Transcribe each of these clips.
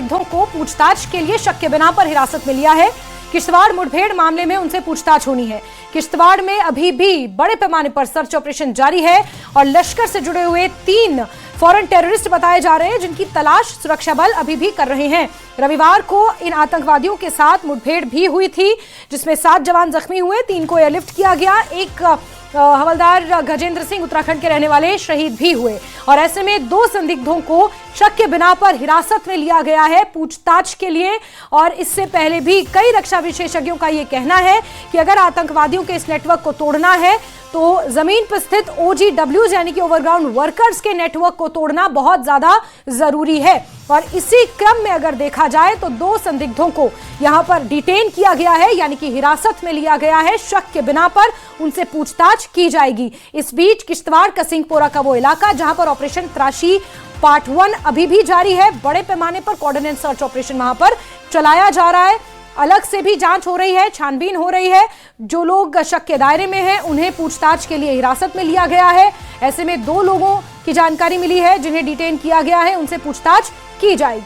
संदिग्धों को पूछताछ के लिए शक के बिना पर हिरासत में लिया है। किश्तवाड़ मुठभेड़ मामले में उनसे पूछताछ होनी है। किश्तवाड़ में अभी भी बड़े पैमाने पर सर्च ऑपरेशन जारी है और लश्कर से जुड़े हुए 3 फॉरेन टेररिस्ट बताए जा रहे हैं, जिनकी तलाश सुरक्षा बल अभी भी कर रहे हैं। रविवार को इन आतंकवादियों के साथ मुठभेड़ भी हुई थी, जिसमें 7 जवान जख्मी हुए, 3 को एयरलिफ्ट किया गया। एक हवलदार गजेंद्र सिंह उत्तराखंड के रहने वाले शहीद भी हुए और ऐसे में 2 संदिग्धों को शक के बिना पर हिरासत में लिया गया है पूछताछ के लिए। और इससे पहले भी कई रक्षा विशेषज्ञों का यह कहना है कि अगर आतंकवादियों के इस नेटवर्क को तोड़ना है तो जमीन पर स्थित OGWs यानी कि ओवरग्राउंड वर्कर्स के नेटवर्क को तोड़ना बहुत ज्यादा जरूरी है। और इसी क्रम में अगर देखा जाए तो 2 संदिग्धों को यहां पर डिटेन किया गया है, यानी कि हिरासत में लिया गया है। शक के बिना पर उनसे पूछताछ की जाएगी। इस बीच किश्तवाड़ का सिंहपोरा का वो इलाका जहां पर ऑपरेशन तराशी पार्ट 1 अभी भी जारी है, बड़े पैमाने पर कोऑर्डिनेट सर्च ऑपरेशन वहां पर चलाया जा रहा है। अलग से भी जांच हो रही है, छानबीन हो रही है। जो लोग शक के दायरे में हैं उन्हें पूछताछ के लिए हिरासत में लिया गया है। ऐसे में 2 लोगों की जानकारी मिली है जिन्हें डिटेन किया गया है, उनसे पूछताछ की जाएगी।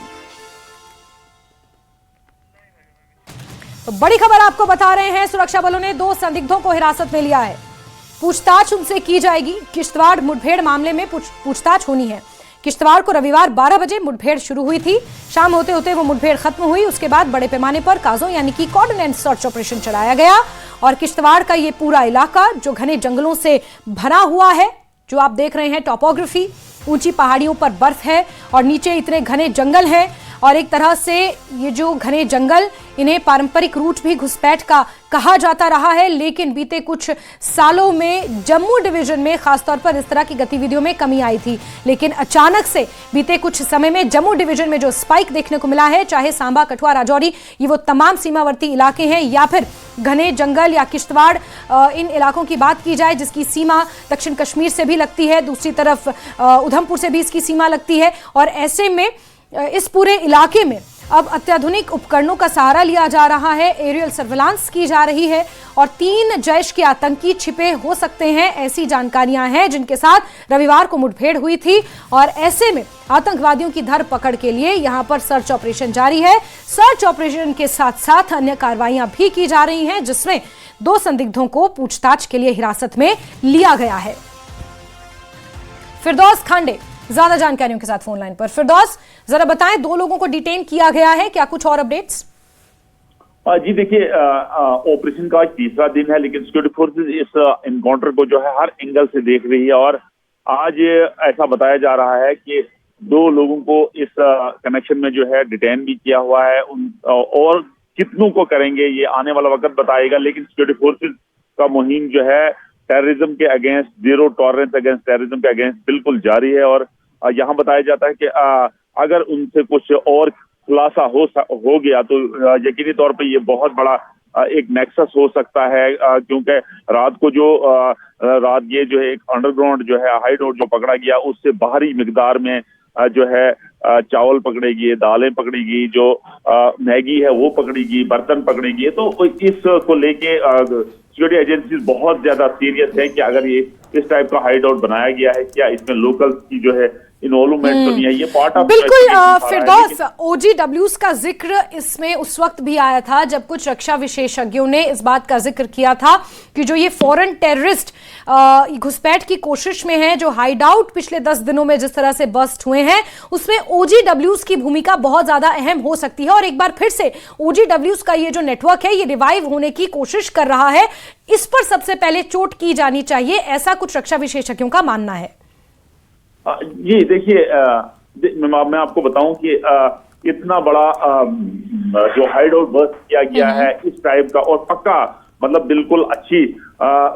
तो बड़ी खबर आपको बता रहे हैं, सुरक्षा बलों ने 2 संदिग्धों को हिरासत में लिया है, पूछताछ उनसे की जाएगी। किश्तवाड़ मुठभेड़ मामले में पूछताछ होनी है। किश्तवाड़ को रविवार 12 बजे मुठभेड़ शुरू हुई थी। शाम होते होते वो मुठभेड़ खत्म हुई। उसके बाद बड़े पैमाने पर काजों यानी कि कोऑर्डिनेट सर्च ऑपरेशन चलाया गया और किश्तवाड़ का ये पूरा इलाका जो घने जंगलों से भरा हुआ है, जो आप देख रहे हैं टॉपोग्राफी, ऊंची पहाड़ियों पर बर्फ है और नीचे इतने घने जंगल हैं। और एक तरह से ये जो घने जंगल, इन्हें पारंपरिक रूट भी घुसपैठ का कहा जाता रहा है, लेकिन बीते कुछ सालों में जम्मू डिवीजन में खासतौर पर इस तरह की गतिविधियों में कमी आई थी। लेकिन अचानक से बीते कुछ समय में जम्मू डिवीजन में जो स्पाइक देखने को मिला है, चाहे सांबा, कठुआ, राजौरी, ये वो तमाम सीमावर्ती इलाके हैं या फिर घने जंगल या किश्तवाड़, इन इलाकों की बात की जाए जिसकी सीमा दक्षिण कश्मीर से भी लगती है, दूसरी तरफ उधमपुर से भी इसकी सीमा लगती है। और ऐसे में इस पूरे इलाके में अब अत्याधुनिक उपकरणों का सहारा लिया जा रहा है, एरियल सर्विलांस की जा रही है और 3 जैश के आतंकी छिपे हो सकते हैं, ऐसी जानकारियां हैं जिनके साथ रविवार को मुठभेड़ हुई थी। और ऐसे में आतंकवादियों की धरपकड़ के लिए यहां पर सर्च ऑपरेशन जारी है। सर्च ऑपरेशन के साथ साथ अन्य कार्रवाइयां भी की जा रही हैं, जिसमें 2 संदिग्धों को पूछताछ के लिए हिरासत में लिया गया है। फिरदौस खांडे ज्यादा जानकारियों के साथ फोन लाइन पर। फिरदौस, जरा बताएं, 2 लोगों को डिटेन किया गया है, क्या कुछ और अपडेट्स? जी देखिए, ऑपरेशन का आज 3रा दिन है, लेकिन सिक्योरिटी फोर्सेस इस एनकाउंटर को जो है हर एंगल से देख रही है और आज ऐसा बताया जा रहा है कि 2 लोगों को इस कनेक्शन में जो है डिटेन भी किया हुआ है। और कितनों को करेंगे ये आने वाला वक्त बताएगा, लेकिन सिक्योरिटी फोर्सेस का मुहिम जो है टेररिज्म के against, zero tolerance against terrorism के अगेंस्ट बिल्कुल जारी है। और यहाँ बताया जाता है कि अगर उनसे कुछ और खुलासा हो गया तो यकीनी तौर पे ये बहुत बड़ा एक नेक्सस हो सकता है, क्योंकि रात ये जो है एक अंडरग्राउंड जो है हाइडआउट जो पकड़ा गया, उससे बाहरी मिकदार में जो है चावल पकड़ेगी, दालें पकड़ेगी, जो मैगी है वो पकड़ेगी, बर्तन पकड़ेगी। तो इसको लेके सिक्योरिटी एजेंसीज बहुत ज्यादा सीरियस है कि अगर ये इस टाइप का हाइडआउट बनाया गया है, क्या इसमें लोकल की जो है इन्वॉल्वमेंट तो नहीं है। ये पार्ट ऑफ बिल्कुल फिरदौस, OGWs का जिक्र इसमें उस वक्त भी आया था जब कुछ रक्षा विशेषज्ञों ने इस बात का जिक्र किया था कि जो ये फॉरेन टेररिस्ट घुसपैठ की कोशिश में है, जो हाइडआउट पिछले 10 दिनों में जिस तरह से बस्ट हुए हैं, उसमें OGWs की भूमिका बहुत ज्यादा अहम हो सकती है। और एक बार फिर से OGWs का ये जो नेटवर्क है, ये रिवाइव होने की कोशिश कर रहा है। इस पर सबसे पहले चोट की जानी चाहिए, ऐसा कुछ रक्षा विशेषज्ञों का मानना है। जी देखिए, मैं आपको बताऊं कि इतना बड़ा जो हाइडआउट बस्ट किया गया है इस टाइप का, और पक्का मतलब बिल्कुल अच्छी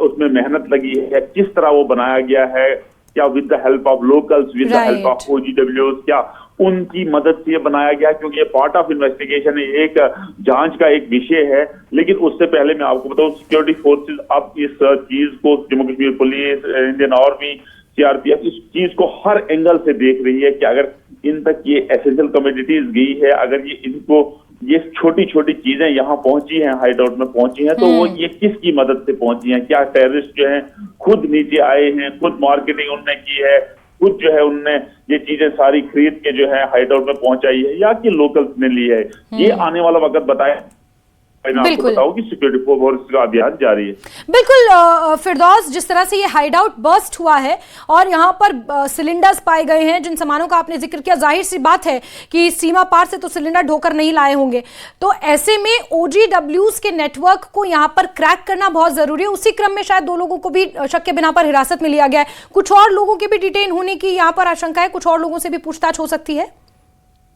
उसमें मेहनत लगी है। किस तरह वो बनाया गया है, क्या with the help of locals, with the help of OGWs, क्या उनकी मदद से बनाया गया, क्योंकि ये पार्ट ऑफ इन्वेस्टिगेशन है, एक जांच का एक विषय है। लेकिन उससे पहले मैं आपको बताऊं, सिक्योरिटी फोर्सेस अब इस चीज को, Jammu Kashmir police, Indian army, CRPF इस चीज को हर एंगल से देख रही है कि अगर इन तक ये एसेंशियल कमोडिटीज गई है, अगर ये छोटी छोटी चीजें यहाँ पहुंची हैं, हाइडआउट में पहुंची हैं, तो वो ये किसकी मदद से पहुंची हैं? क्या टेररिस्ट जो हैं खुद नीचे आए हैं, खुद मार्केटिंग उन्होंने की है, खुद जो है उनने ये चीजें सारी खरीद के जो है हाइड आउट में पहुंचाई है या कि लोकल्स ने ली है, ये आने वाला वक्त बताए। मैं आपको बताऊं कि सिक्योरिटी फोर्स का अभियान जारी है। बिल्कुल फिरदौस, जिस तरह से ये हाइड आउट बस्ट हुआ है और यहाँ पर सिलेंडर्स पाए गए हैं, जिन सामानों का आपने जिक्र किया, जाहिर सी बात है कि सीमा पार से तो सिलेंडर ढोकर नहीं लाए होंगे, तो ऐसे में OGWs के नेटवर्क को यहाँ पर क्रैक करना बहुत जरूरी है। उसी क्रम में शायद 2 लोगों को भी शक के बिना पर हिरासत में लिया गया है। कुछ और लोगों के भी डिटेन होने की यहाँ पर आशंका है, कुछ और लोगों से भी पूछताछ हो सकती है।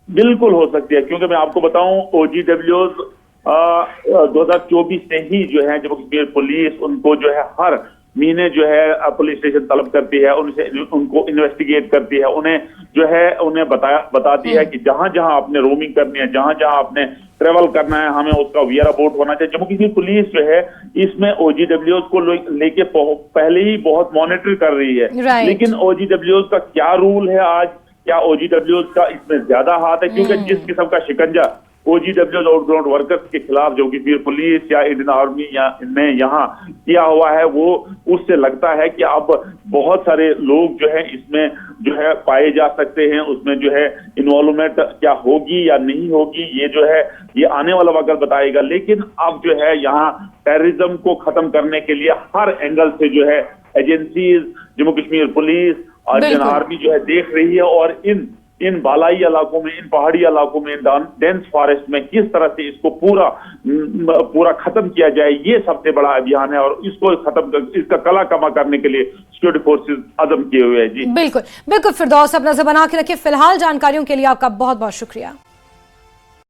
बिल्कुल हो सकती है, क्योंकि मैं आपको बताऊं OGWs 2024 से ही जो है जम्मू कश्मीर पुलिस उनको जो है हर महीने जो है पुलिस स्टेशन तलब करती है, उनको इन्वेस्टिगेट करती है, उन्हें बताती है कि जहां जहां आपने रोमिंग करनी है, जहां जहां आपने ट्रेवल करना है, हमें उसका वीआर बोर्ड होना चाहिए। जम्मू कश्मीर पुलिस जो है इसमें OGWs को लेके पहले ही बहुत मॉनिटर कर रही है, लेकिन OGWs का क्या रूल है आज, क्या OGWs का इसमें ज्यादा हाथ है? क्योंकि जिस किस्म का शिकंजा OGWs आउट ग्राउंड वर्कर्स के खिलाफ जम्मू कश्मीर पुलिस या इंडियन आर्मी ने यहाँ किया हुआ है, वो उससे लगता है कि अब बहुत सारे लोग जो है इसमें जो है पाए जा सकते हैं। उसमें जो है इन्वॉल्वमेंट क्या होगी या नहीं होगी, ये जो है ये आने वाला वक्त बताएगा। लेकिन अब जो है यहाँ टेररिज्म को खत्म करने के लिए हर एंगल से जो है एजेंसीज, जम्मू कश्मीर पुलिस और इंडियन आर्मी जो है देख रही है, और इन बालाई इलाकों में, इन पहाड़ी इलाकों में, डेंस फॉरेस्ट में किस तरह से इसको पूरा खत्म किया जाए, ये सबसे बड़ा अभियान है। और इसको इसका कला कमा करने के लिए सिक्योरिटी फोर्सेस अज़म किए हुए हैं। जी बिल्कुल बिल्कुल फिरदौस, अपना नजर बना के रखिए। फिलहाल जानकारियों के लिए आपका बहुत बहुत शुक्रिया।